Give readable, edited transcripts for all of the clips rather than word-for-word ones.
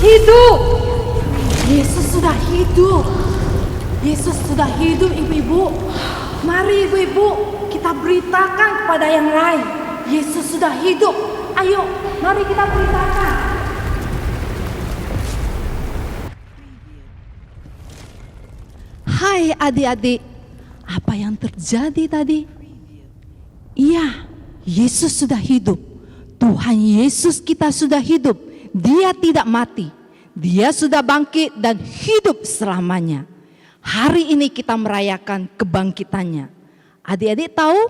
hidup. Yesus sudah hidup. Yesus sudah hidup, ibu-ibu. Mari ibu-ibu, kita beritakan kepada yang lain. Yesus sudah hidup. Ayo, mari kita beritakan. Hai adik-adik, apa yang terjadi tadi? Iya, Yesus sudah hidup. Tuhan Yesus kita sudah hidup. Dia tidak mati. Dia sudah bangkit dan hidup selamanya. Hari ini kita merayakan kebangkitannya. Adik-adik tahu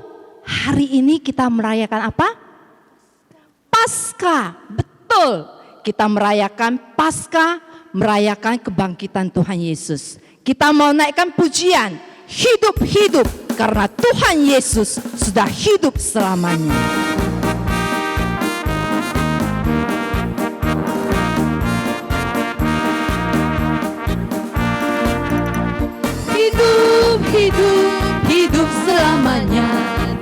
hari ini kita merayakan apa? Paskah. Betul. Kita merayakan Paskah, merayakan kebangkitan Tuhan Yesus. Kita mau naikkan pujian, hidup-hidup karena Tuhan Yesus sudah hidup selamanya. Hidup, hidup, hidup selamanya.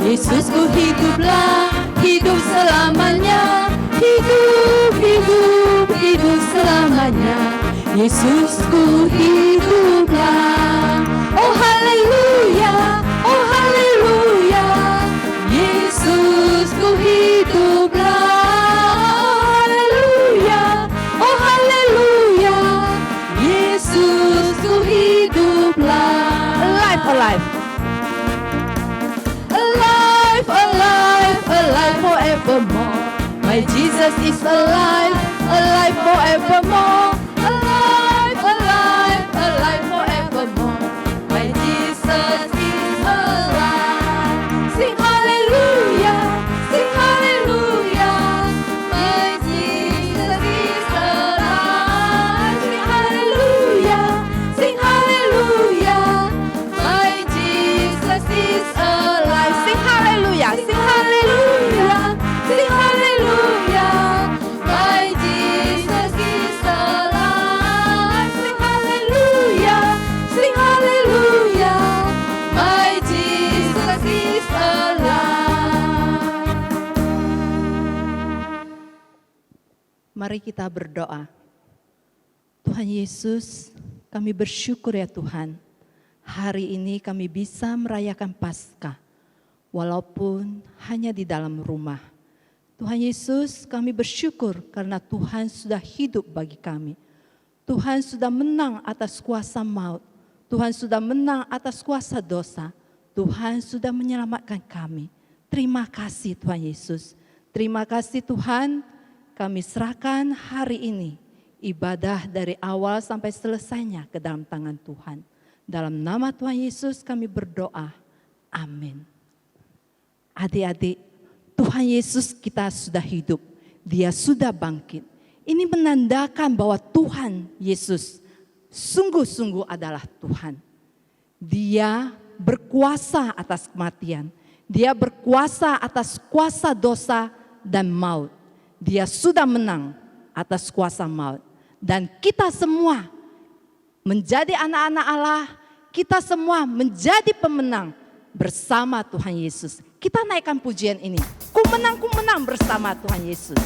Yesusku hiduplah, hidup selamanya. Hidup, hidup, hidup selamanya. Yesusku hiduplah. Oh haleluya, oh haleluya. Yesusku hiduplah. Haleluya, oh haleluya. Yesusku hiduplah. Alive, alive. Alive, alive, alive forevermore. My Jesus is alive, alive forevermore. Alive, alive, alive forevermore. My Jesus is alive. Sing hallelujah, sing hallelujah. My Jesus is alive. Sing hallelujah, sing hallelujah. My Jesus is alive. Sing hallelujah, sing hallelujah, sing hallelujah. My Jesus is alive. Sing hallelujah, sing hallelujah. My Jesus is alive. Mari kita berdoa. Tuhan Yesus, kami bersyukur ya Tuhan. Hari ini kami bisa merayakan Paskah, walaupun hanya di dalam rumah. Tuhan Yesus, kami bersyukur karena Tuhan sudah hidup bagi kami. Tuhan sudah menang atas kuasa maut. Tuhan sudah menang atas kuasa dosa. Tuhan sudah menyelamatkan kami. Terima kasih Tuhan Yesus. Terima kasih Tuhan, kami serahkan hari ini ibadah dari awal sampai selesainya ke dalam tangan Tuhan. Dalam nama Tuhan Yesus kami berdoa. Amin. Adik-adik, Tuhan Yesus kita sudah hidup. Dia sudah bangkit. Ini menandakan bahwa Tuhan Yesus sungguh-sungguh adalah Tuhan. Dia berkuasa atas kematian. Dia berkuasa atas kuasa dosa dan maut. Dia sudah menang atas kuasa maut. Dan kita semua menjadi anak-anak Allah, kita semua menjadi pemenang bersama Tuhan Yesus. Kita naikkan pujian ini. Ku menang bersama Tuhan Yesus.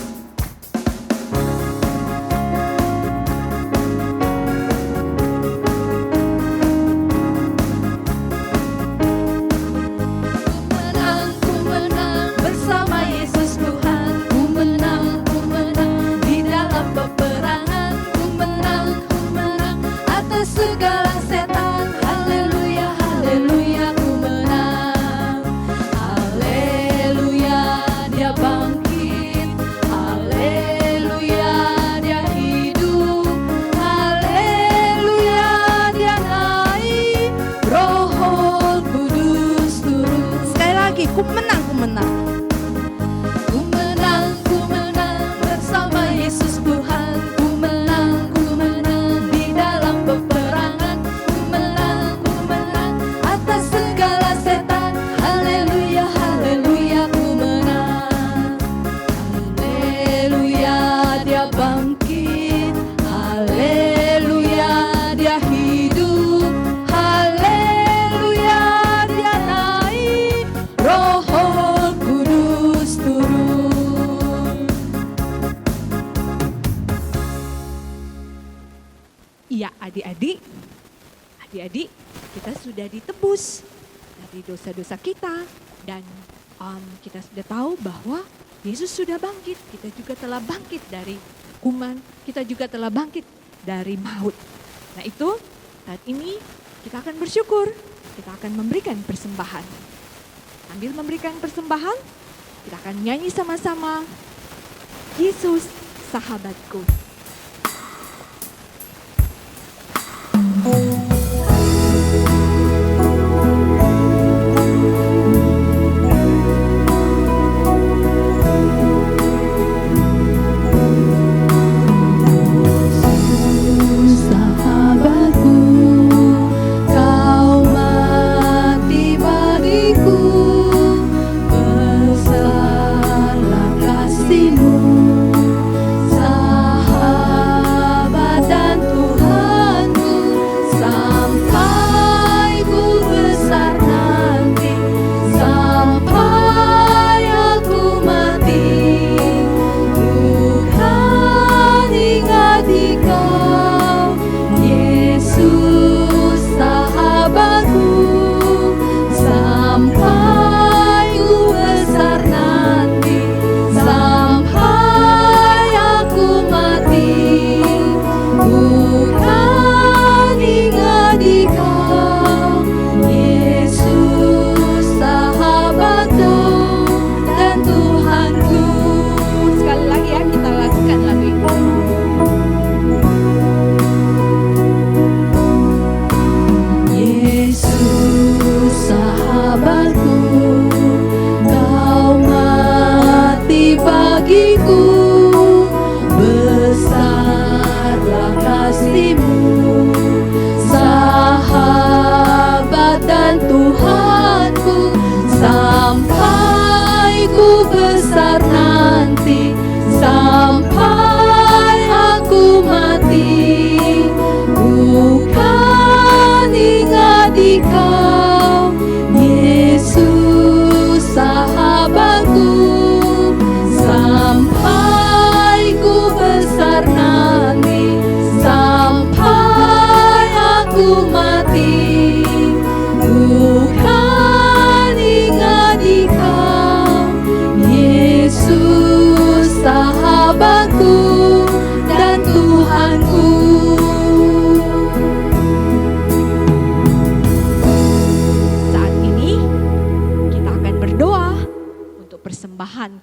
Ku menang bersama Yesus Tuhan. Ku menang di dalam peperangan. Ku menang atas segala setan. Haleluya, haleluya, ku menang. Haleluya, dia bangkit. Haleluya, dia hidup. Haleluya, dia naik. Roh Kudus turun. Sekali lagi, ku menang. Ku menang bersama Yesus Tuhan. Ku menang di dalam peperangan. adik-adik, kita sudah ditebus dari dosa-dosa kita dan kita sudah tahu bahwa Yesus sudah bangkit. Kita juga telah bangkit dari hukuman, kita juga telah bangkit dari maut. Nah itu saat ini kita akan bersyukur, kita akan memberikan persembahan. Sambil memberikan persembahan, kita akan nyanyi sama-sama, Yesus sahabatku.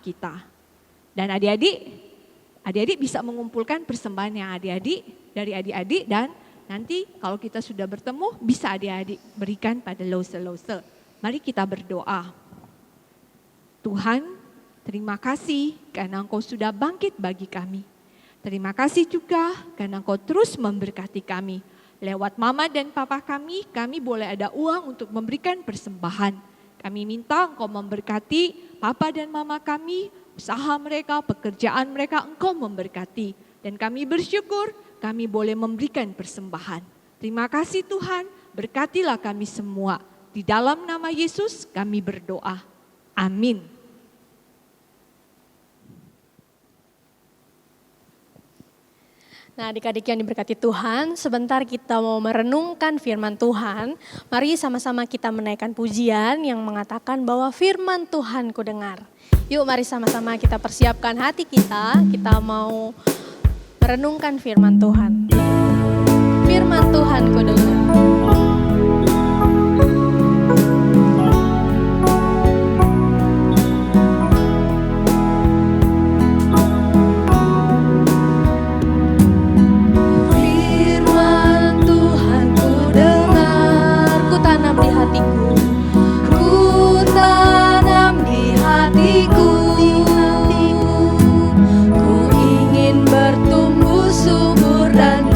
Kita. Dan adik-adik bisa mengumpulkan persembahan yang dari adik-adik dan nanti kalau kita sudah bertemu bisa adik-adik berikan pada lose-lose. Mari kita berdoa. Tuhan, terima kasih karena Engkau sudah bangkit bagi kami. Terima kasih juga karena Engkau terus memberkati kami. Lewat mama dan papa kami boleh ada uang untuk memberikan persembahan. Kami minta Engkau memberkati papa dan mama kami, usaha mereka, pekerjaan mereka, Engkau memberkati. Dan kami bersyukur kami boleh memberikan persembahan. Terima kasih Tuhan, berkatilah kami semua. Di dalam nama Yesus kami berdoa. Amin. Nah, adik-adik yang diberkati Tuhan, sebentar kita mau merenungkan firman Tuhan. Mari sama-sama kita menaikkan pujian yang mengatakan bahwa firman Tuhan ku dengar. Yuk mari sama-sama kita persiapkan hati kita mau merenungkan firman Tuhan. Firman Tuhan ku dengar. Ku ingin bertumbuh subur dan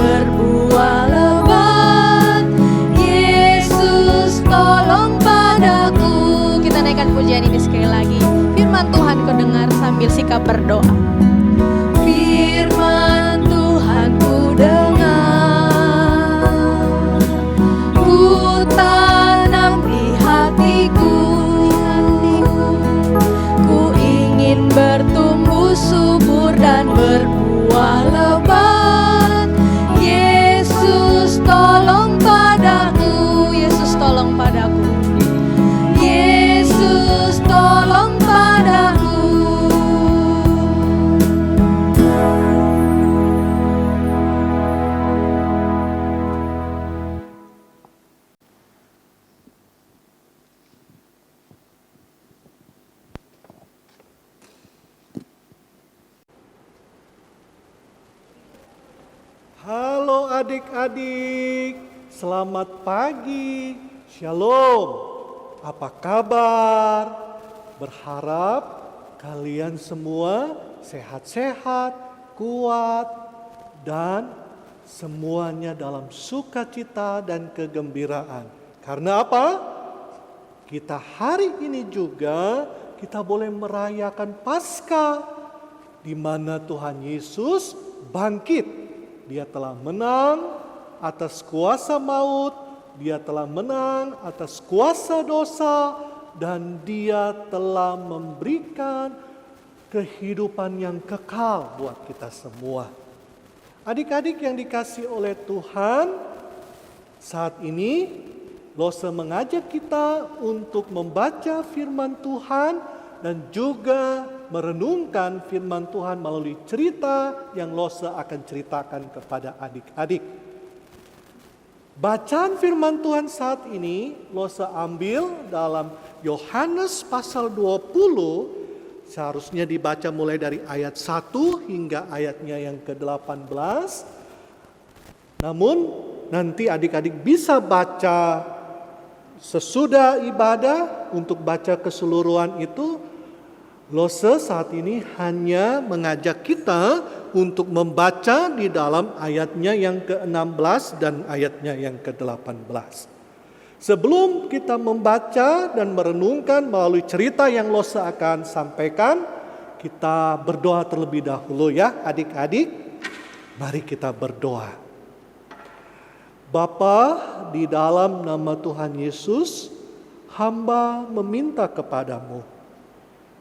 adik-adik, selamat pagi. Shalom. Apa kabar? Berharap kalian semua sehat-sehat, kuat, dan semuanya dalam sukacita dan kegembiraan. Karena apa? Kita hari ini juga kita boleh merayakan Paskah, di mana Tuhan Yesus bangkit. Dia telah menang atas kuasa maut, Dia telah menang atas kuasa dosa, dan Dia telah memberikan kehidupan yang kekal buat kita semua. Adik-adik yang dikasihi oleh Tuhan, saat ini Lose mengajak kita untuk membaca firman Tuhan dan juga merenungkan firman Tuhan melalui cerita yang Lose akan ceritakan kepada adik-adik. Bacaan firman Tuhan saat ini Lose ambil dalam Yohanes pasal 20, seharusnya dibaca mulai dari ayat 1 hingga ayatnya yang ke-18. Namun nanti adik-adik bisa baca sesudah ibadah. Untuk baca keseluruhan itu, Lose saat ini hanya mengajak kita untuk membaca di dalam ayatnya yang ke-16 dan ayatnya yang ke-18. Sebelum kita membaca dan merenungkan melalui cerita yang Lose akan sampaikan, kita berdoa terlebih dahulu ya adik-adik. Mari kita berdoa. Bapa, di dalam nama Tuhan Yesus, hamba meminta kepadamu,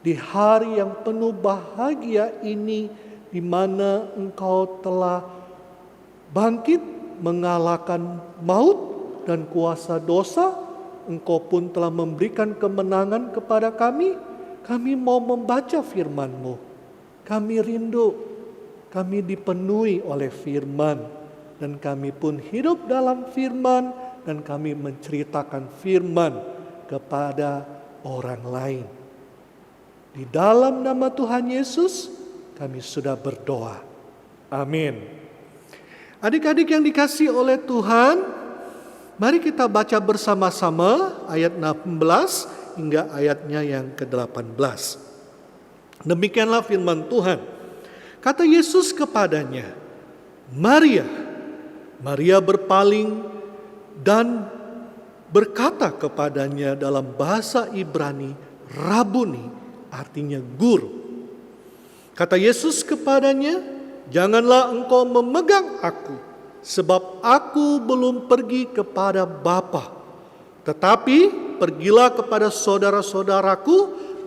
di hari yang penuh bahagia ini, di mana Engkau telah bangkit mengalahkan maut dan kuasa dosa, Engkau pun telah memberikan kemenangan kepada kami. Kami mau membaca firman-Mu. Kami rindu, kami dipenuhi oleh firman. Dan kami pun hidup dalam firman, dan kami menceritakan firman kepada orang lain. Di dalam nama Tuhan Yesus, kami sudah berdoa. Amin. Adik-adik yang dikasihi oleh Tuhan, mari kita baca bersama-sama ayat 16 hingga ayatnya yang ke-18. Demikianlah firman Tuhan. Kata Yesus kepadanya, Maria. Maria berpaling dan berkata kepadanya dalam bahasa Ibrani, Rabuni, artinya guru. Kata Yesus kepadanya, janganlah engkau memegang aku, sebab aku belum pergi kepada Bapa. Tetapi pergilah kepada saudara-saudaraku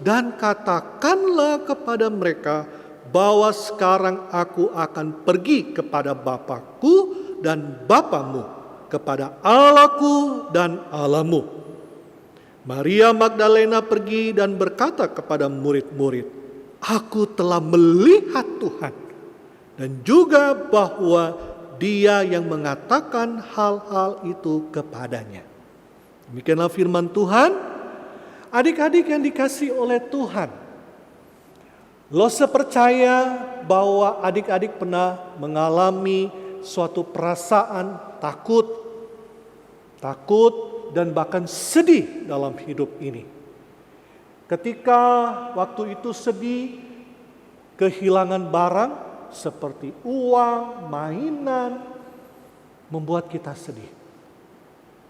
dan katakanlah kepada mereka bahwa sekarang aku akan pergi kepada Bapa-Ku dan Bapamu, kepada Allahku dan Allahmu. Maria Magdalena pergi dan berkata kepada murid-murid, aku telah melihat Tuhan, dan juga bahwa Dia yang mengatakan hal-hal itu kepadanya. Demikianlah firman Tuhan. Adik-adik yang dikasihi oleh Tuhan, Lose percaya bahwa adik-adik pernah mengalami suatu perasaan takut dan bahkan sedih dalam hidup ini. Ketika waktu itu sedih, kehilangan barang seperti uang, mainan, membuat kita sedih.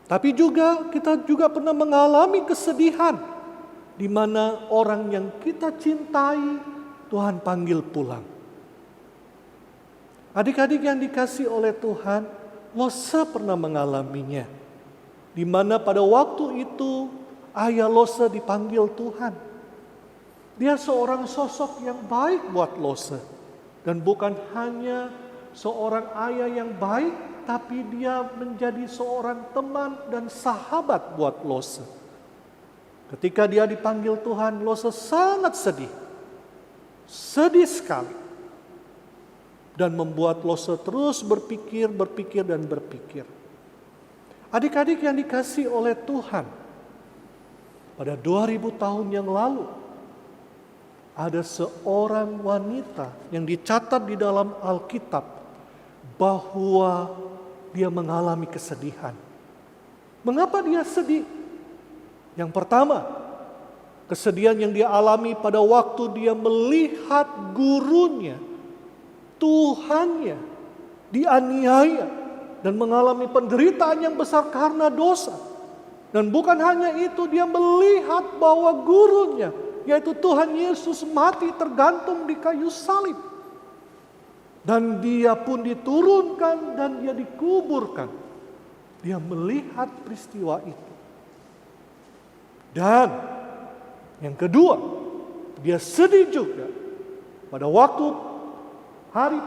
Tapi kita juga pernah mengalami kesedihan, di mana orang yang kita cintai, Tuhan panggil pulang. Adik-adik yang dikasihi oleh Tuhan, Lose pernah mengalaminya. Di mana pada waktu itu ayah Lose dipanggil Tuhan. Dia seorang sosok yang baik buat Lose. Dan bukan hanya seorang ayah yang baik, tapi dia menjadi seorang teman dan sahabat buat Lose. Ketika dia dipanggil Tuhan, Lose sangat sedih. Sedih sekali. Dan membuat Lose terus berpikir. Adik-adik yang dikasihi oleh Tuhan, pada 2000 tahun yang lalu, ada seorang wanita yang dicatat di dalam Alkitab bahwa dia mengalami kesedihan. Mengapa dia sedih? Yang pertama, kesedihan yang dia alami pada waktu dia melihat gurunya, Tuhannya, dianiaya dan mengalami penderitaan yang besar karena dosa. Dan bukan hanya itu, dia melihat bahwa gurunya, yaitu Tuhan Yesus, mati tergantung di kayu salib. Dan dia pun diturunkan dan dia dikuburkan. Dia melihat peristiwa itu. Dan yang kedua, dia sedih juga pada waktu hari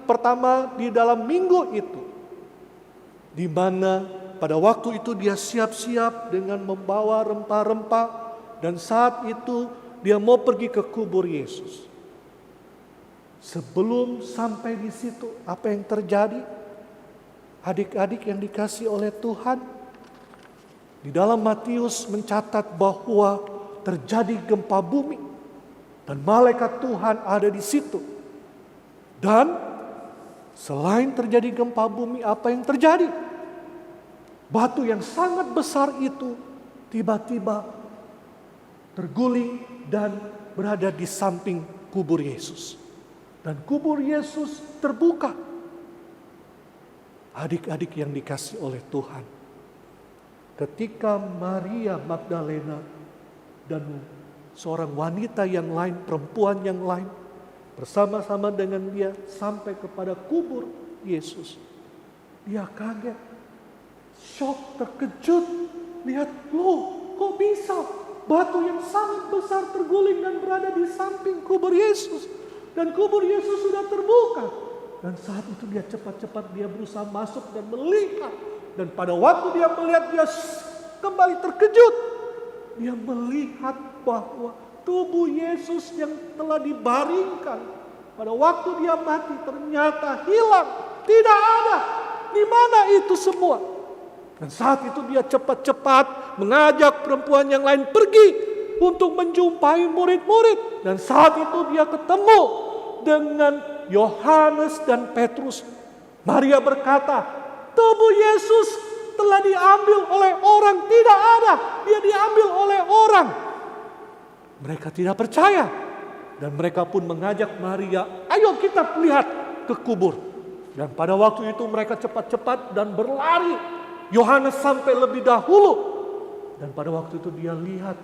pertama di dalam minggu itu, di mana pada waktu itu dia siap-siap dengan membawa rempah-rempah, dan saat itu dia mau pergi ke kubur Yesus. Sebelum sampai di situ, apa yang terjadi? Adik-adik yang dikasihi oleh Tuhan, di dalam Matius mencatat bahwa terjadi gempa bumi dan malaikat Tuhan ada di situ. Dan selain terjadi gempa bumi, apa yang terjadi? Batu yang sangat besar itu tiba-tiba terguling dan berada di samping kubur Yesus. Dan kubur Yesus terbuka. Adik-adik yang dikasihi oleh Tuhan, ketika Maria Magdalena dan seorang wanita yang lain, perempuan yang lain, bersama-sama dengan dia sampai kepada kubur Yesus, dia kaget, syok, terkejut, lihat, loh kok bisa batu yang sangat besar terguling dan berada di samping kubur Yesus, dan kubur Yesus sudah terbuka. Dan saat itu dia cepat-cepat dia berusaha masuk dan melihat. Dan pada waktu dia melihat, dia kembali terkejut. Dia melihat bahwa tubuh Yesus yang telah dibaringkan pada waktu dia mati ternyata hilang, tidak ada. Di mana itu semua? Dan saat itu dia cepat-cepat mengajak perempuan yang lain pergi untuk menjumpai murid-murid. Dan saat itu dia ketemu dengan Yohanes dan Petrus. Maria berkata, tubuh Yesus telah diambil oleh orang, tidak ada, dia diambil oleh orang. Mereka tidak percaya dan mereka pun mengajak Maria, ayo kita lihat ke kubur. Dan pada waktu itu mereka cepat-cepat dan berlari. Yohanes sampai lebih dahulu. Dan pada waktu itu dia lihat,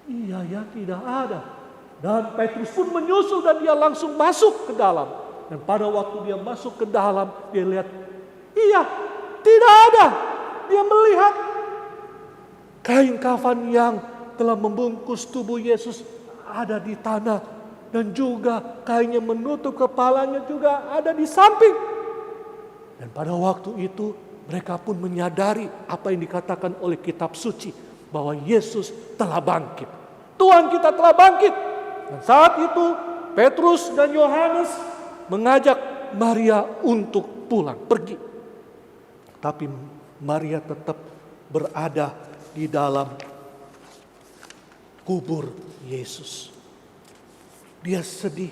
iya ya, tidak ada. Dan Petrus pun menyusul dan dia langsung masuk ke dalam. Dan pada waktu dia masuk ke dalam, dia lihat, iya, tidak ada. Dia melihat kain kafan yang telah membungkus tubuh Yesus ada di tanah. Dan juga kain yang menutup kepalanya juga ada di samping. Dan pada waktu itu mereka pun menyadari apa yang dikatakan oleh kitab suci, bahwa Yesus telah bangkit. Tuhan kita telah bangkit. Dan saat itu Petrus dan Yohanes mengajak Maria untuk pulang, pergi. Tapi Maria tetap berada di dalam kubur Yesus. Dia sedih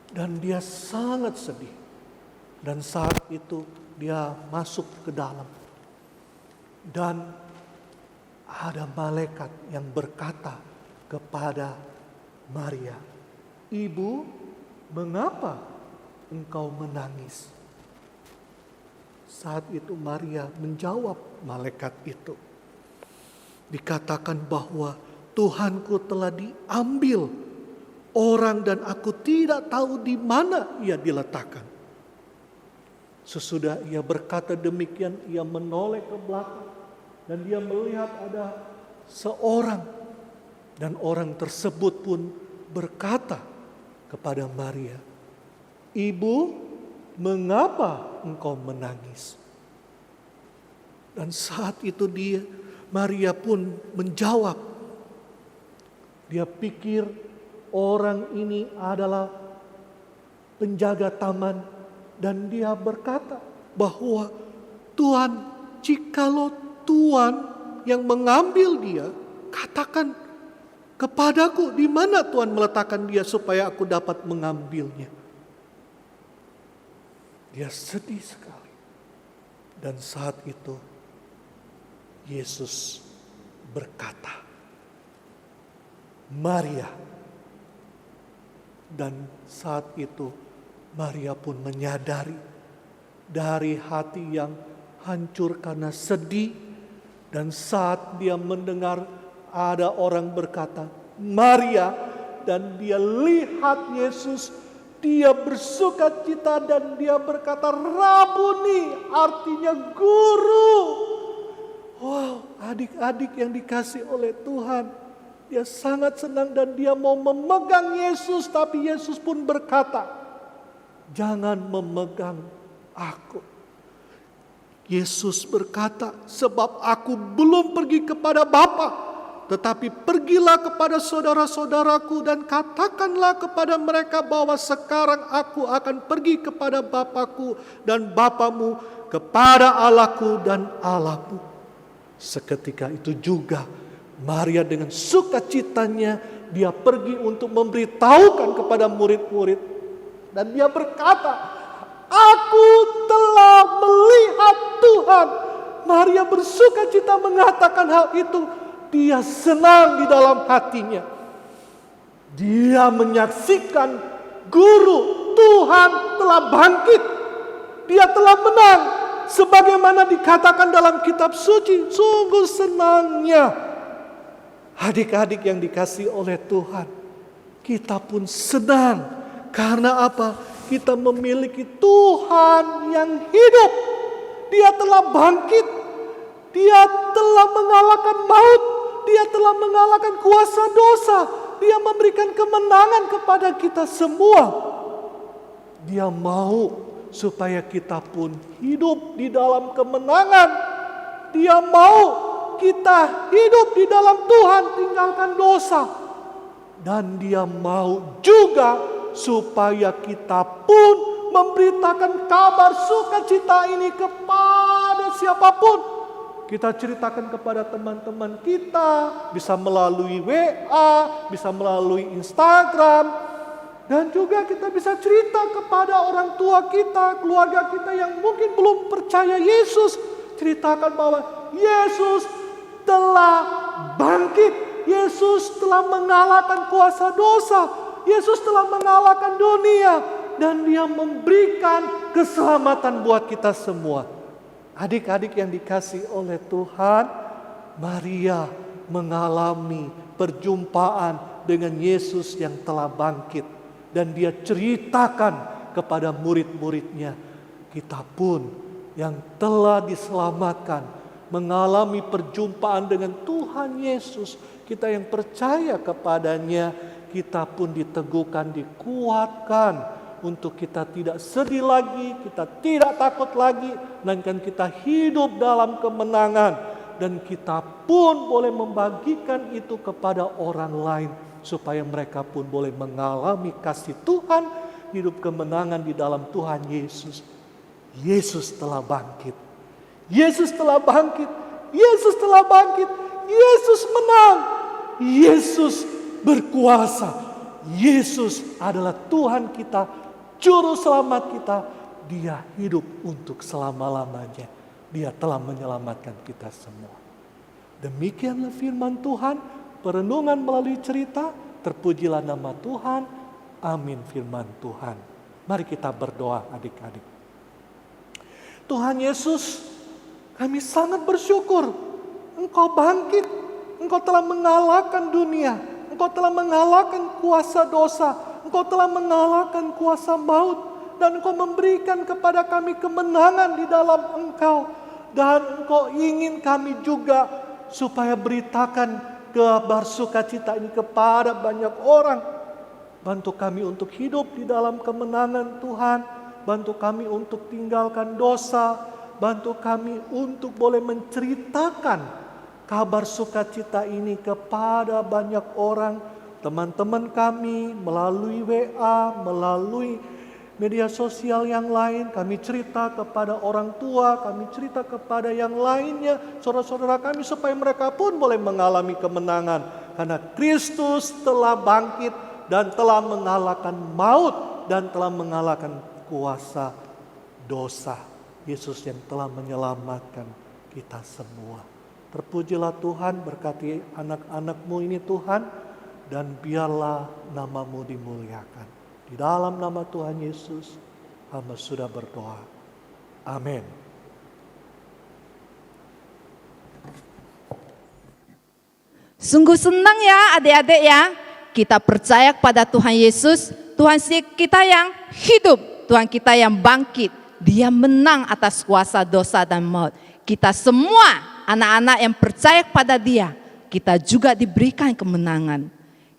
dan dia sangat sedih. Dan saat itu dia masuk ke dalam. Dan ada malaikat yang berkata kepada Maria, "Ibu, mengapa engkau menangis?" Saat itu Maria menjawab malaikat itu. Dikatakan bahwa Tuhanku telah diambil orang dan aku tidak tahu di mana ia diletakkan. Sesudah ia berkata demikian, ia menoleh ke belakang dan dia melihat ada seorang. Dan orang tersebut pun berkata kepada Maria, "Ibu, mengapa engkau menangis?" Dan saat itu Maria pun menjawab. Dia pikir orang ini adalah penjaga taman. Dan dia berkata bahwa, "Tuhan, jikalau Tuhan yang mengambil dia, katakan kepadaku di mana Tuhan meletakkan dia supaya aku dapat mengambilnya." Dia sedih sekali. Dan saat itu Yesus berkata, Maria. Dan saat itu Maria pun menyadari dari hati yang hancur karena sedih. Dan saat dia mendengar ada orang berkata, Maria, dan dia lihat Yesus, dia bersuka cita dan dia berkata, Rabuni, artinya guru. Wow, adik-adik yang dikasih oleh Tuhan, dia sangat senang dan dia mau memegang Yesus, tapi Yesus pun berkata, jangan memegang aku. Yesus berkata, sebab aku belum pergi kepada Bapa, tetapi pergilah kepada saudara-saudaraku dan katakanlah kepada mereka bahwa sekarang aku akan pergi kepada Bapakku dan Bapamu, kepada Allahku dan Allahmu. Seketika itu juga Maria dengan sukacitanya dia pergi untuk memberitahukan kepada murid-murid. Dan dia berkata, aku telah melihat Tuhan. Maria bersukacita mengatakan hal itu. Dia senang di dalam hatinya. Dia menyaksikan guru Tuhan telah bangkit. Dia telah menang. Sebagaimana dikatakan dalam kitab suci. Sungguh senangnya. Adik-adik yang dikasih oleh Tuhan. Kita pun senang. Karena apa? Kita memiliki Tuhan yang hidup. Dia telah bangkit. Dia telah mengalahkan maut. Dia telah mengalahkan kuasa dosa. Dia memberikan kemenangan kepada kita semua. Dia mau supaya kita pun hidup di dalam kemenangan. Dia mau kita hidup di dalam Tuhan, tinggalkan dosa. Dan dia mau juga supaya kita pun memberitakan kabar sukacita ini kepada siapapun. Kita ceritakan kepada teman-teman kita, bisa melalui WA, bisa melalui Instagram, dan juga kita bisa cerita kepada orang tua kita, keluarga kita yang mungkin belum percaya Yesus. Ceritakan bahwa Yesus telah bangkit, Yesus telah mengalahkan kuasa dosa, Yesus telah mengalahkan dunia, dan Dia memberikan keselamatan buat kita semua. Adik-adik yang dikasih oleh Tuhan, Maria mengalami perjumpaan dengan Yesus yang telah bangkit. Dan dia ceritakan kepada murid-muridnya. Kita pun yang telah diselamatkan, mengalami perjumpaan dengan Tuhan Yesus. Kita yang percaya kepadanya, kita pun diteguhkan, dikuatkan. Untuk kita tidak sedih lagi, kita tidak takut lagi, melainkan kita hidup dalam kemenangan. Dan kita pun boleh membagikan itu kepada orang lain, supaya mereka pun boleh mengalami kasih Tuhan, hidup kemenangan di dalam Tuhan Yesus. Yesus telah bangkit. Yesus telah bangkit. Yesus telah bangkit. Yesus menang. Yesus berkuasa. Yesus adalah Tuhan kita, Juru Selamat kita. Dia hidup untuk selama-lamanya. Dia telah menyelamatkan kita semua. Demikianlah firman Tuhan, perenungan melalui cerita. Terpujilah nama Tuhan. Amin firman Tuhan. Mari kita berdoa adik-adik. Tuhan Yesus, kami sangat bersyukur. Engkau bangkit. Engkau telah mengalahkan dunia. Engkau telah mengalahkan kuasa dosa. Engkau telah mengalahkan kuasa maut. Dan Engkau memberikan kepada kami kemenangan di dalam Engkau. Dan Engkau ingin kami juga supaya beritakan kabar sukacita ini kepada banyak orang. Bantu kami untuk hidup di dalam kemenangan Tuhan. Bantu kami untuk tinggalkan dosa. Bantu kami untuk boleh menceritakan kabar sukacita ini kepada banyak orang. Teman-teman kami melalui WA, melalui media sosial yang lain, kami cerita kepada orang tua, kami cerita kepada yang lainnya, saudara-saudara kami, supaya mereka pun boleh mengalami kemenangan. Karena Kristus telah bangkit dan telah mengalahkan maut dan telah mengalahkan kuasa dosa. Yesus yang telah menyelamatkan kita semua. Terpujilah Tuhan, berkati anak-anak-Mu ini Tuhan, dan biarlah nama-Mu dimuliakan. Di dalam nama Tuhan Yesus, hamba sudah berdoa. Amin. Sungguh senang ya adik-adik ya. Kita percaya kepada Tuhan Yesus, Tuhan kita yang hidup, Tuhan kita yang bangkit. Dia menang atas kuasa dosa dan maut. Kita semua anak-anak yang percaya kepada Dia, kita juga diberikan kemenangan.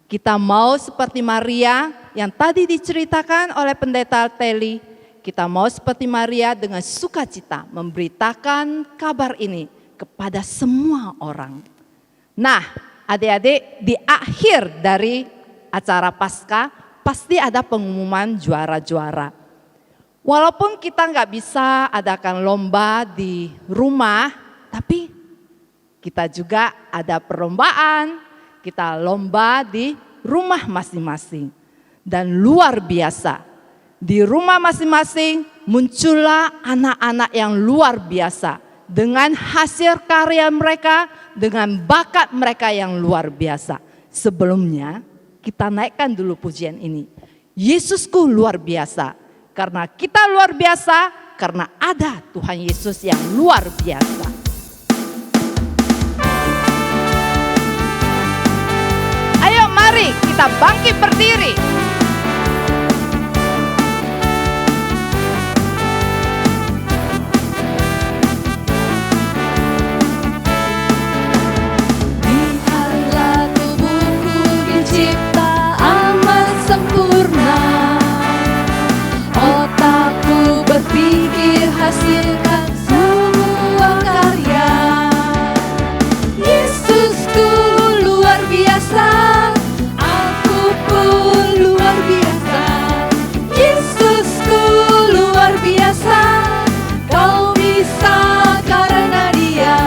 Kita mau seperti Maria yang tadi diceritakan oleh pendeta Teli. Kita mau seperti Maria dengan sukacita memberitakan kabar ini kepada semua orang. Nah, adik-adik, di akhir dari acara Paskah pasti ada pengumuman juara-juara. Walaupun kita nggak bisa adakan lomba di rumah, tapi kita juga ada perlombaan, kita lomba di rumah masing-masing. Dan luar biasa, di rumah masing-masing muncullah anak-anak yang luar biasa. Dengan hasil karya mereka, dengan bakat mereka yang luar biasa. Sebelumnya kita naikkan dulu pujian ini. Yesusku luar biasa. Karena kita luar biasa, karena ada Tuhan Yesus yang luar biasa. Ayo mari kita bangkit berdiri. Biarlah tubuhku dicipta amat sempurna. Otakku berpikir hasilkan semua karya. Yesusku luar biasa, aku pun luar biasa. Yesusku luar biasa, kau bisa karena Dia.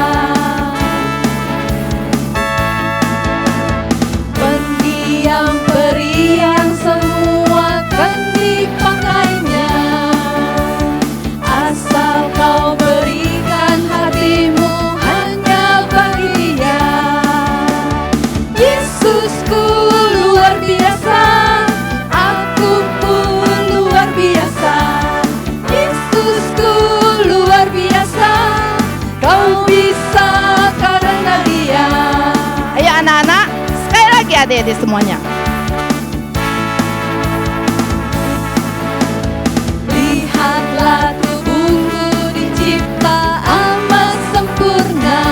Pendiam periang semua kan dipakainya, asal kau berikan hatimu hanya bagi Dia. Yesusku luar biasa, aku pun luar biasa. Yesusku luar biasa, kau bisa karena Dia. Ayo anak-anak, sekali lagi adik-adik semuanya. Lihatlah tubuhku dicipta amat sempurna.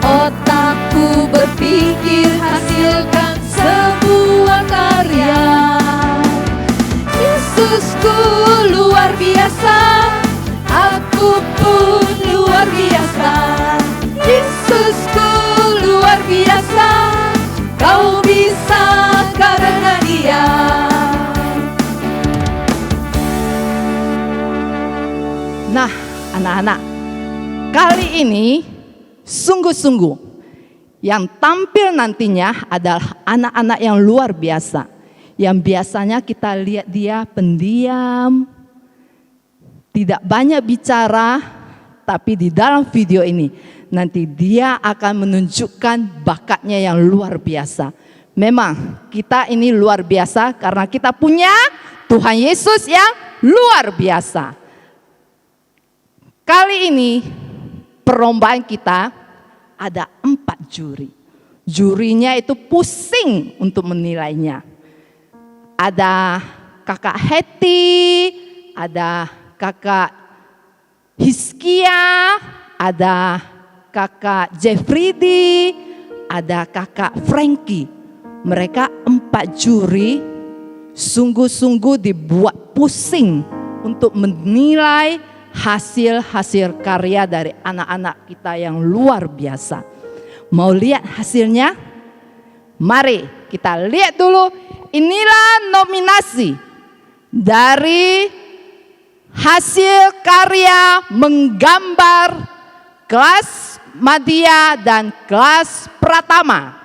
Otakku berpikir hasilkan sebuah karya. Yesusku luar biasa, aku pun luar biasa. Yesusku luar biasa, kau bisa karena Dia. Nah, anak-anak, kali ini sungguh-sungguh yang tampil nantinya adalah anak-anak yang luar biasa. Yang biasanya kita lihat dia pendiam, tidak banyak bicara, tapi di dalam video ini nanti dia akan menunjukkan bakatnya yang luar biasa. Memang kita ini luar biasa karena kita punya Tuhan Yesus yang luar biasa. Kali ini perlombaan kita ada 4 juri. Jurinya itu pusing untuk menilainya. Ada kakak Heti, ada kakak Hiskia, ada kakak Jeffridi, ada kakak Frankie. Mereka 4 juri sungguh-sungguh dibuat pusing untuk menilai hasil-hasil karya dari anak-anak kita yang luar biasa. Mau lihat hasilnya? Mari kita lihat dulu. Inilah nominasi dari hasil karya menggambar kelas Madya dan kelas Pratama.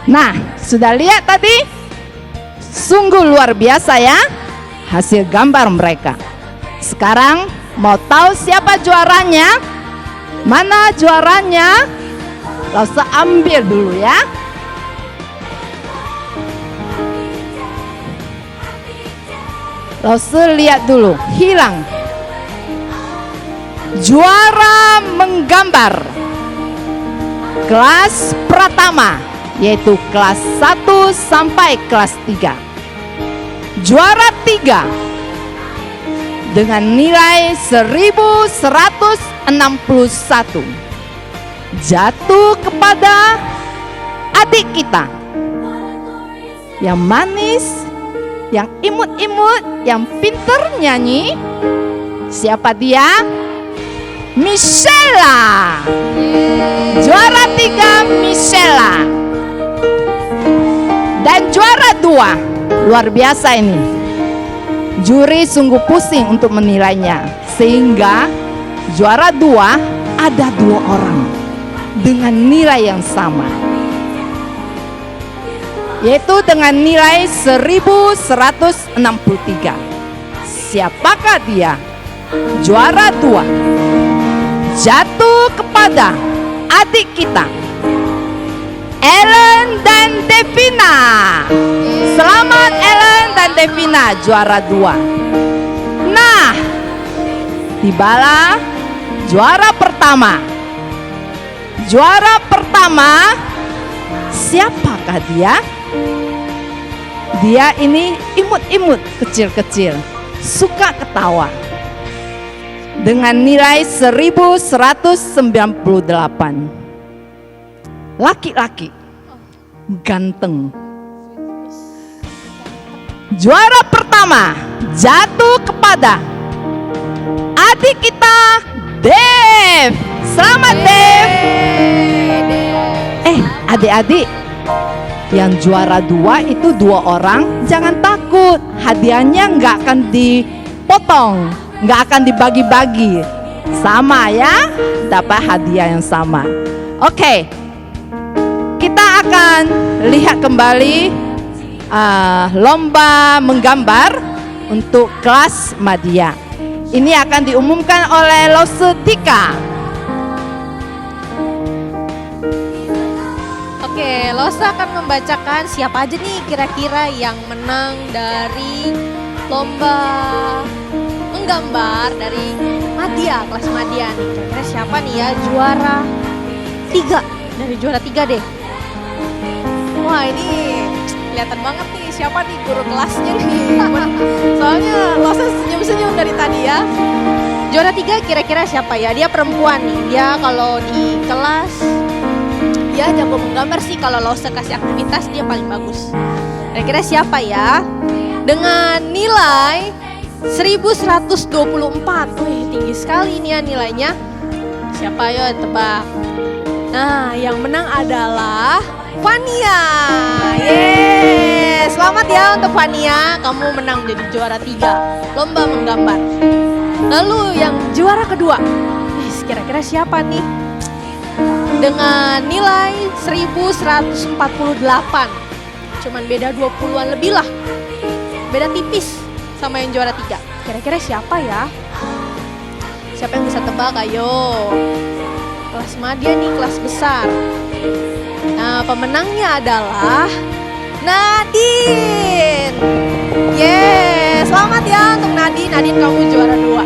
Nah, sudah lihat tadi? Sungguh luar biasa ya hasil gambar mereka. Sekarang mau tahu siapa juaranya? Mana juaranya? Langsung ambil dulu ya. Langsung lihat dulu, hilang. Juara menggambar kelas Pratama, yaitu kelas 1 sampai kelas 3. Juara 3 dengan nilai 1161 jatuh kepada adik kita yang manis, yang imut-imut, yang pinter nyanyi. Siapa dia? Michela. Juara 3 Michela. Dan juara 2, luar biasa ini. Juri sungguh pusing untuk menilainya, sehingga juara 2 ada 2 orang dengan nilai yang sama, yaitu dengan nilai 1163. Siapakah dia? Juara 2 jatuh kepada adik kita, Ellen dan Devina. Selamat Ellen dan Devina, juara 2. Nah, tibalah juara pertama. Juara pertama, siapakah dia? Dia ini imut-imut, kecil-kecil, suka ketawa. Dengan nilai 1198. Laki-laki, ganteng. Juara pertama jatuh kepada adik kita, Dev. Selamat Dev. Adik-adik, yang juara 2 itu 2 orang, jangan takut, hadiahnya nggak akan dipotong, nggak akan dibagi-bagi, sama ya, dapat hadiah yang sama. Oke, kita akan lihat kembali lomba menggambar untuk kelas Madya. Ini akan diumumkan oleh Losetika. Oke, Losa akan membacakan siapa aja nih kira-kira yang menang dari lomba menggambar dari Madya, kelas Madya nih. Kira-kira siapa nih ya juara 3, dari juara 3 deh. Wah, ini kelihatan banget nih siapa nih guru kelasnya nih. Soalnya Losa senyum-senyum dari tadi ya. Juara 3 kira-kira siapa ya? Dia perempuan nih. Dia kalau di kelas dia jago menggambar sih, kalau Losa kasih aktivitas dia paling bagus. Kira-kira siapa ya? Dengan nilai 1124. Wih, tinggi sekali nih ya nilainya. Siapa ya, tebak. Nah, yang menang adalah Fania. Yeay, selamat ya untuk Fania. Kamu menang jadi juara 3 lomba menggambar. Lalu yang juara kedua, kira-kira siapa nih? Dengan nilai 1148. Cuman beda 20-an lebih lah. Beda tipis sama yang juara 3. Kira-kira siapa ya? Siapa yang bisa tebak? Ayo. Kelas Madya nih, kelas besar. Nah, pemenangnya adalah Nadine. Yeay, selamat ya untuk Nadine. Nadine, kamu juara 2.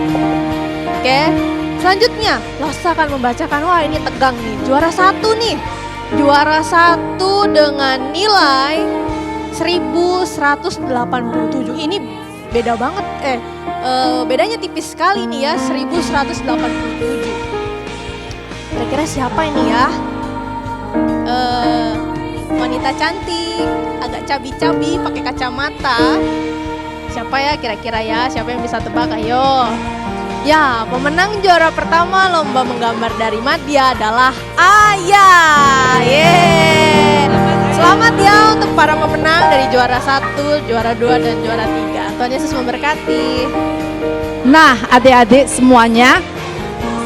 Oke, selanjutnya Losa akan membacakan, wah ini tegang nih, juara 1 nih. Juara 1 dengan nilai 1187. Ini beda banget, bedanya tipis sekali nih ya, 1187. Kira-kira siapa ini ya? Wanita cantik, agak cabi-cabi, pakai kacamata. Siapa ya kira-kira ya? Siapa yang bisa tebak? Ayo. Ya, pemenang juara pertama lomba menggambar dari Madya adalah Ayah. Yeay. Selamat ya untuk para pemenang dari juara 1, juara 2, dan juara 3. Tuhan Yesus memberkati. Nah, adik-adik semuanya,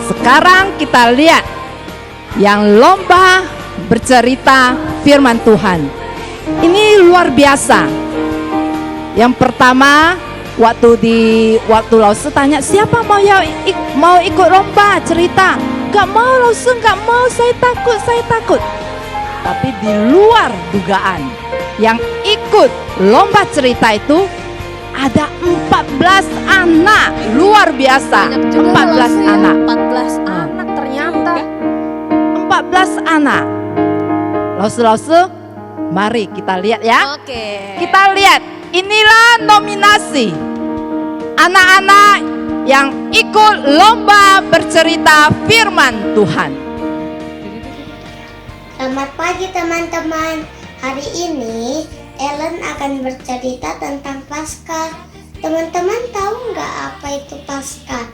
sekarang kita lihat yang lomba bercerita firman Tuhan. Ini luar biasa. Yang pertama, waktu Lause tanya siapa mau ikut lomba cerita. Gak mau Lause, gak mau, saya takut. Tapi di luar dugaan, yang ikut lomba cerita itu ada 14 anak, luar biasa. Banyak juga 14 Lause ya, anak. 14 anak ternyata. 14 anak. Lause, mari kita lihat ya. Oke. Kita lihat, inilah nominasi anak-anak yang ikut lomba bercerita firman Tuhan. Selamat pagi teman-teman. Hari ini Ellen akan bercerita tentang Paskah. Teman-teman tahu nggak apa itu Paskah?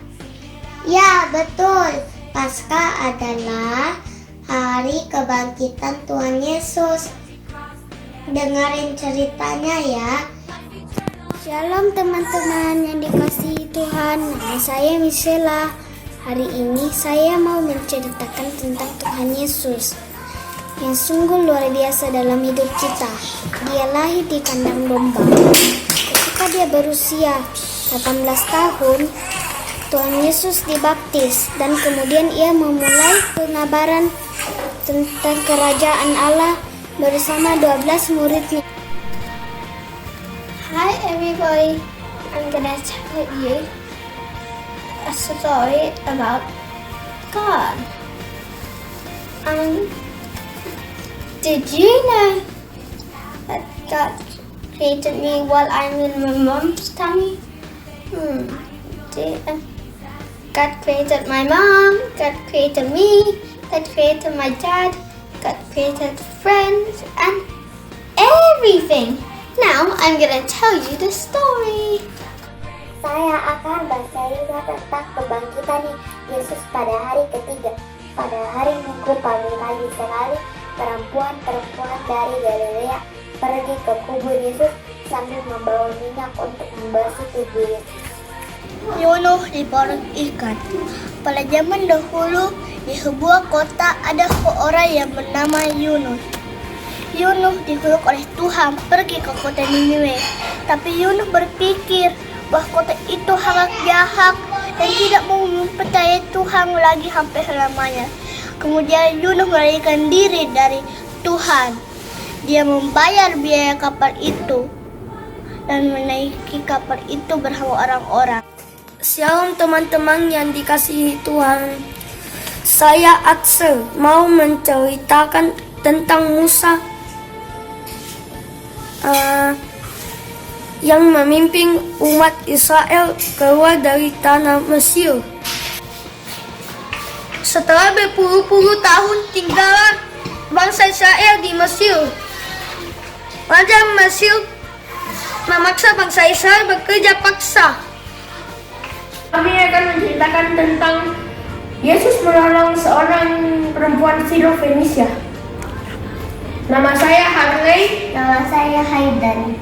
Ya betul, Paskah adalah hari kebangkitan Tuhan Yesus. Dengerin ceritanya ya. Shalom teman-teman yang dikasihi Tuhan. Nama saya Misela. Hari ini saya mau menceritakan tentang Tuhan Yesus yang sungguh luar biasa dalam hidup kita. Dia lahir di kandang domba. Ketika dia berusia 18 tahun, Tuhan Yesus dibaptis dan kemudian ia memulai pengabaran tentang kerajaan Allah bersama 12 muridnya. Hi everybody, I'm gonna tell you a story about God. Did you know that God created me while I'm in my mom's tummy? God created my mom, God created me, God created my dad, God created friends and everything. Now I'm gonna tell you the story. Saya akan bercerita tentang kebangkitan Yesus pada hari ketiga. Pada hari Minggu pagi sekali, perempuan dari Galilea pergi ke kubur Yesus sambil membawa minyak untuk membasuh tubuh Yesus. Yunus di perut ikan. Pada zaman dahulu di sebuah kota ada seorang yang bernama Yunus. Yunus disuruh oleh Tuhan pergi ke kota Niniwe. Tapi Yunus berpikir bahwa kota itu sangat jahat dan tidak mau mempercayai Tuhan lagi sampai selamanya. Kemudian Yunus melarikan diri dari Tuhan. Dia membayar biaya kapal itu dan menaiki kapal itu bersama orang-orang. Shalom teman-teman yang dikasihi Tuhan. Saya Axel mau menceritakan tentang Musa yang memimpin umat Israel keluar dari tanah Mesir. Setelah berpuluh-puluh tahun tinggal bangsa Israel di Mesir, Raja Mesir memaksa bangsa Israel bekerja paksa. Kami akan menceritakan tentang Yesus menolong seorang perempuan Sirofenisia. Nama saya Harley. Nama saya Haydan.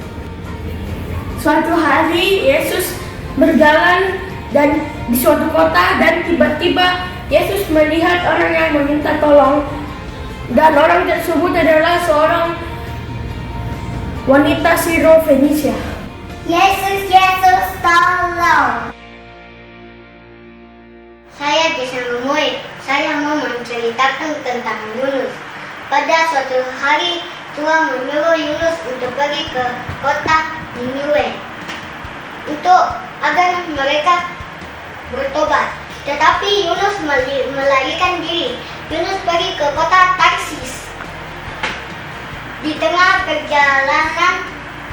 Suatu hari Yesus berjalan di suatu kota dan tiba-tiba Yesus melihat orang yang meminta tolong dan orang tersebut adalah seorang wanita Sirofenisia. Yesus tolong. Saya bisa memuai. Saya mau menceritakan tentang Yunus. Pada suatu hari Tuhan menyuruh Yunus untuk pergi ke kota Niniwe agar mereka bertobat. Tetapi Yunus melarikan diri. Yunus pergi ke kota Tarsis. Di tengah perjalanan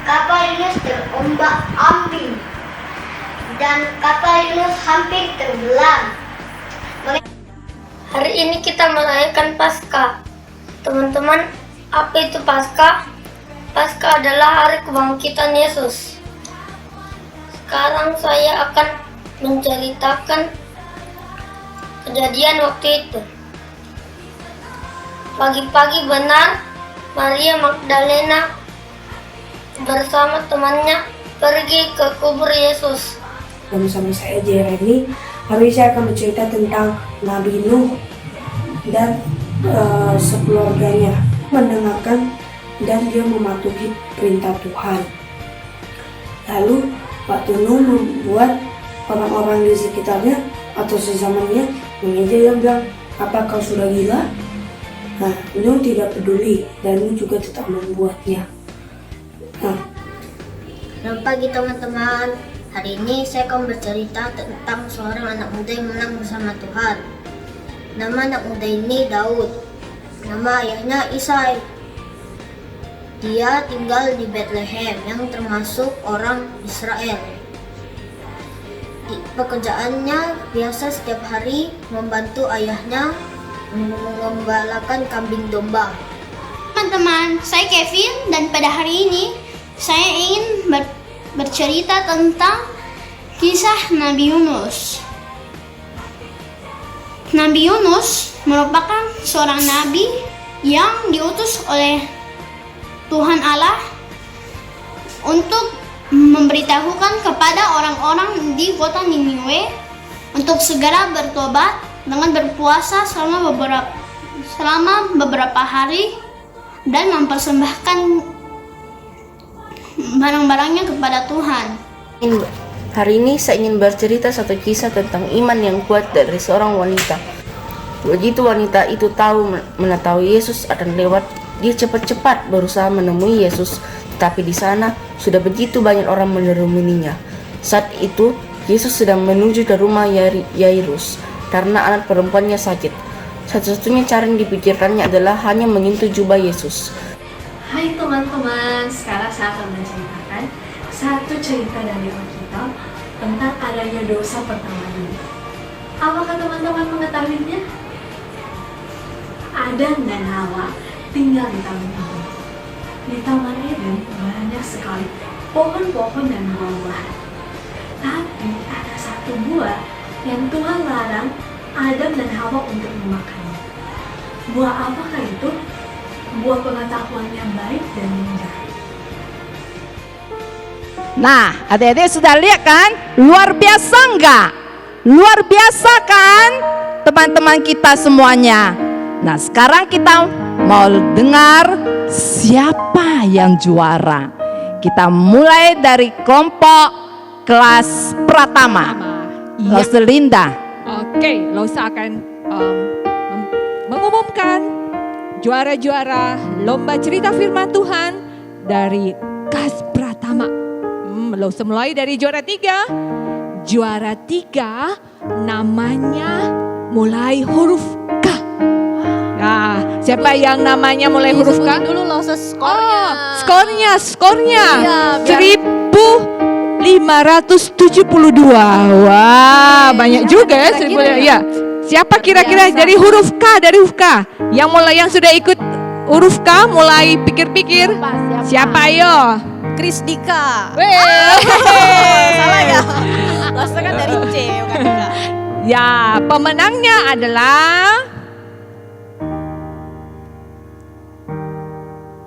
kapal Yunus terombak-ambing dan kapal Yunus hampir tenggelam. Hari ini kita merayakan Paskah. Teman-teman, apa itu Paskah? Paskah adalah hari kebangkitan Yesus. Sekarang saya akan menceritakan kejadian waktu itu. Pagi-pagi benar, Maria Magdalena bersama temannya pergi ke kubur Yesus. Bersama saya Jeremy. Hari ini saya akan bercerita tentang Nabi Nuh dan sekeluarganya. Mendengarkan dan dia mematuhi perintah Tuhan. Lalu Pak Tunu membuat orang-orang di sekitarnya atau sezamannya mengejek dan bilang, "Apa kau sudah gila?" Nah, Nuh tidak peduli dan Nuh juga tetap membuatnya. Selamat pagi teman-teman. Hari ini saya akan bercerita tentang seorang anak muda yang menang bersama Tuhan. Nama anak muda ini Daud. Nama ayahnya Isai. Dia tinggal di Bethlehem yang termasuk orang Israel. Pekerjaannya biasa setiap hari membantu ayahnya mengembalakan kambing domba. Teman-teman, saya Kevin dan pada hari ini saya ingin bercerita tentang kisah Nabi Yunus. Nabi Yunus merupakan seorang nabi yang diutus oleh Tuhan Allah untuk memberitahukan kepada orang-orang di kota Niniwe untuk segera bertobat dengan berpuasa selama beberapa hari dan mempersembahkan barang-barangnya kepada Tuhan. Hari ini saya ingin bercerita satu kisah tentang iman yang kuat dari seorang wanita. Begitu wanita itu tahu mengetahui Yesus akan lewat, dia cepat-cepat berusaha menemui Yesus. Tetapi di sana sudah begitu banyak orang menerumuninya. Saat itu Yesus sedang menuju ke rumah Yairus karena anak perempuannya sakit. Satu-satunya cara yang dipikirkannya adalah hanya menyentuh jubah Yesus. Hai teman-teman, sekarang saya akan menceritakan satu cerita dari Alkitab tentang adanya dosa pertama dulu. Apakah teman-teman mengetahuinya? Adam dan Hawa tinggal di Taman Eden. Di Taman Eden banyak sekali pohon-pohon dan buah-buahan. Tapi ada satu buah yang Tuhan larang Adam dan Hawa untuk memakannya. Buah apakah itu? Buah pengetahuan yang baik dan yang jahat. Nah, adik-adik sudah lihat kan? Luar biasa enggak? Luar biasa kan? Teman-teman kita semuanya. Nah, sekarang kita mau dengar siapa yang juara. Kita mulai dari kelompok kelas Pratama. Kelas Linda. Oke, Losa akan mengumumkan juara-juara lomba cerita firman Tuhan dari kelas Pratama. Losa mulai dari juara 3. Juara 3 namanya mulai huruf K. Nah, siapa yang namanya mulai huruf K? Dulu Losa skornya. Skornya. Iya, 1572. Wah, banyak juga ya 1000. Ya. Siapa kira-kira dari huruf K, yang sudah ikut huruf K mulai pikir-pikir? Siapa ayo? Krisdika. Salah ya? Losa kan dari C, bukan K. Ya, pemenangnya adalah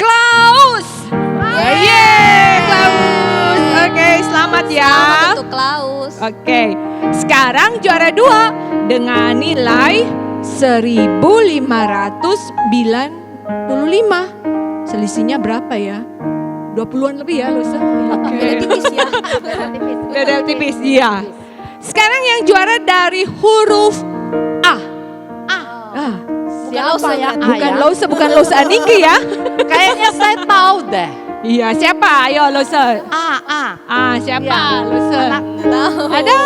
Klaus. Klaus. Oke, selamat ya. Selamat untuk Klaus. Oke, sekarang juara 2 dengan nilai 1595. Selisihnya berapa ya? 20-an lebih ya, Lusa? Beda tipis ya. Beda tipis, iya. Sekarang yang juara dari huruf A. Siapa yang Bukan Losa Aniki ya. Kayaknya saya tahu deh. Iya, siapa? Ayo Losa. Siapa? Ya. Losa. Ada?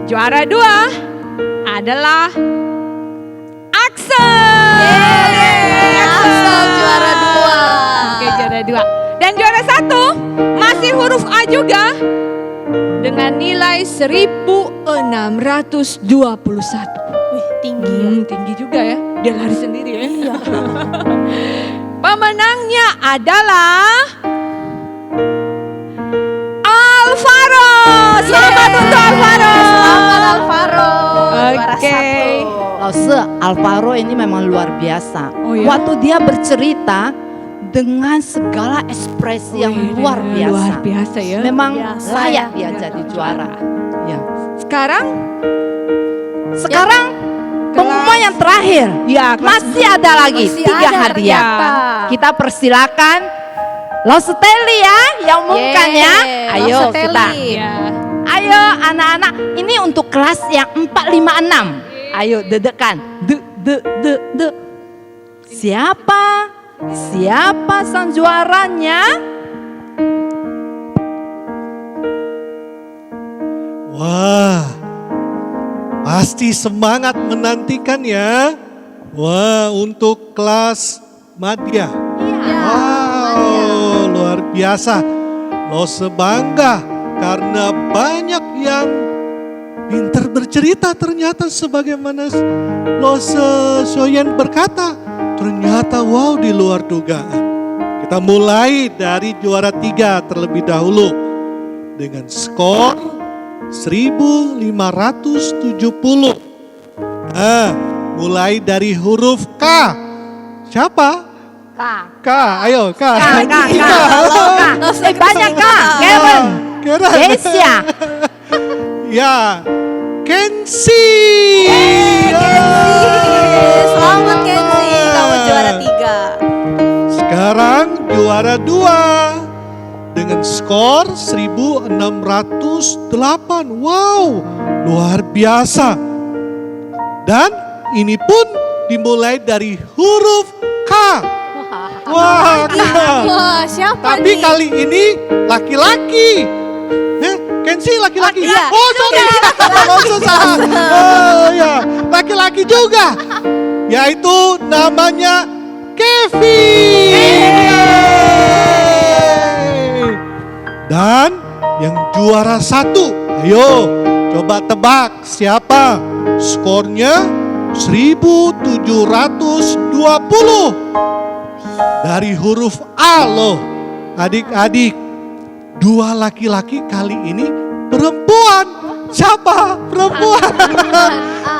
Juara 2 adalah Axel. Axel juara 2. Oke, juara 2. Dan juara 1 masih huruf A juga dengan nilai 1621. Wih, tinggi ya. Tinggi juga ya. Dia lari sendiri ya. Iya. Pemenangnya adalah Alvaro. Selamat untuk Alvaro. Selamat Alvaro. Juara Oke. 1. Alvaro ini memang luar biasa. Oh ya? Waktu dia bercerita dengan segala ekspresi yang luar biasa. Luar biasa ya. Memang Biasa layak ya. dia jadi juara. Ya. Sekarang Pengumuman yang terakhir. Ya, Masih ada lagi Masih 3 ada hadiah. ternyata. Kita persilakan Losteli ya yang umumkan ya. Ayo Losteli. kita. Ya. Ayo anak-anak, ini untuk kelas yang 4, 5, 6. Ayo dedekan. De. Siapa sang juaranya? Wah, pasti semangat menantikan ya. Wah, untuk kelas Madya. Wow, luar biasa. Lo sebangga karena banyak yang pintar bercerita ternyata sebagaimana Lo Soyen berkata. Ternyata wow di luar dugaan. Kita mulai dari juara 3 terlebih dahulu. Dengan skor 1570. Nah, mulai dari huruf K. Siapa? K, ayo K. K. Banyak K. Karen. Kesia. Ya, Kensi. Selamat Kenzi, kamu juara 3. Sekarang juara 2 dengan skor 1608. Wow, luar biasa. Dan ini pun dimulai dari huruf K. Wah, K. Wah, siapa Tapi nih? kali ini laki-laki. Kenzi laki-laki. Iya. Oh, sorry. Salah. Oh ya, laki-laki juga. Yaitu namanya Kevin. Dan yang juara 1. Ayo, coba tebak siapa? Skornya 1720. Dari huruf A loh. Adik-adik. 2 laki-laki kali ini perempuan. Siapa? Perempuan.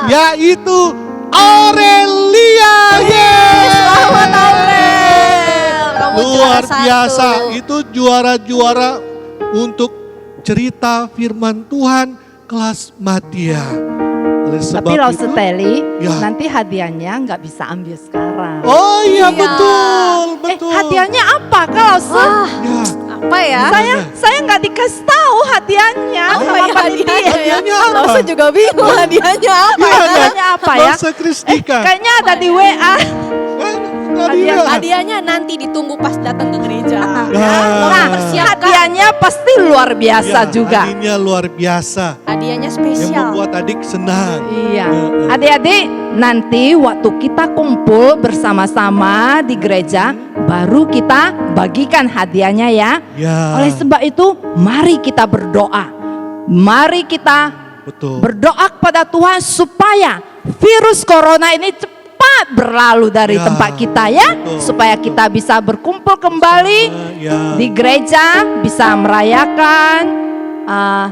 Yaitu Aurelia. Selamat Aurel. Kamu Luar juara biasa. 1. Itu juara-juara untuk cerita firman Tuhan kelas Madya. Oleh sebab Tapi itu, Losteli, ya. nanti hadiahnya nggak bisa ambil sekarang. Oh iya, Iya. betul. Hadiahnya apa kalau Wah, Ya. apa ya? saya nggak dikasih tahu hadiahnya Apa sama ya panitia. Hadiahnya apa? Lausa juga bingung hadiahnya apa. Hadiahnya apa ya? Lausa Kristika. Kayaknya ada di WA. Hadiahnya nanti ditunggu pas datang ke gereja. Nah, hadiahnya pasti luar biasa Ya, juga. hadiahnya luar biasa. Hadiahnya Yang spesial. membuat adik senang. Iya, adik-adik, nanti waktu kita kumpul bersama-sama di gereja, baru kita bagikan hadiahnya ya. Ya, Oleh sebab itu, mari kita berdoa. Mari kita betul. berdoa kepada Tuhan supaya virus corona ini cepat berlalu dari Ya, tempat kita ya, betul, supaya kita bisa berkumpul kembali Ya, di gereja, bisa merayakan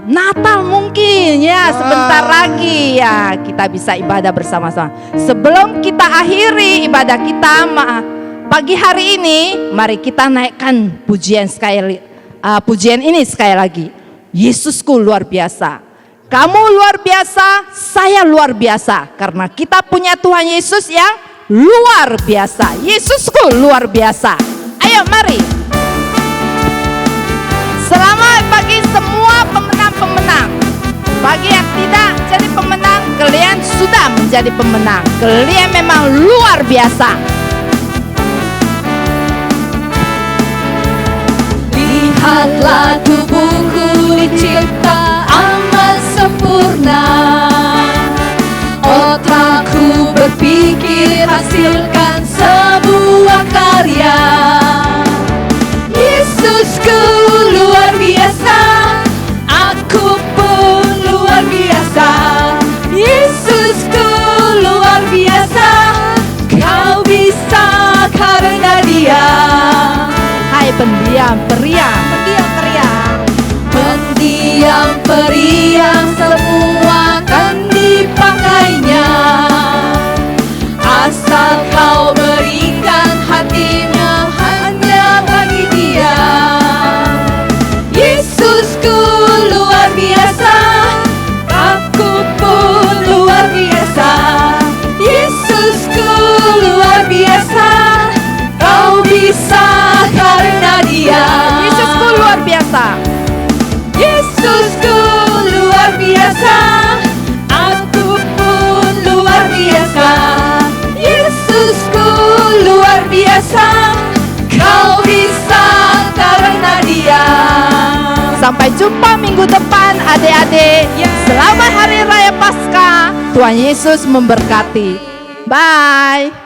Natal mungkin ya, sebentar lagi ya kita bisa ibadah bersama-sama. Sebelum kita akhiri ibadah kita pagi hari ini, mari kita naikkan pujian ini sekali lagi. Yesusku luar biasa. Kamu luar biasa, saya luar biasa. Karena kita punya Tuhan Yesus yang luar biasa. Yesusku luar biasa. Ayo mari. Selamat pagi semua pemenang-pemenang. Bagi yang tidak jadi pemenang, kalian sudah menjadi pemenang. Kalian memang luar biasa. Lihatlah tubuhku dicipta amat sempurna. Otakku berpikir hasilkan sebuah karya. Yesusku luar biasa, aku pun luar biasa. Yesusku luar biasa, kau bisa karena Dia. Hai pendiam periang. Pendiam periang semua kan dipakainya, asal kau berikan hatimu hanya bagi Dia. Yesusku luar biasa, aku pun luar biasa. biasa, kau bisa karena Dia. Sampai jumpa minggu depan adik-adik. Selamat Hari Raya Paskah. Tuhan Yesus memberkati. Bye.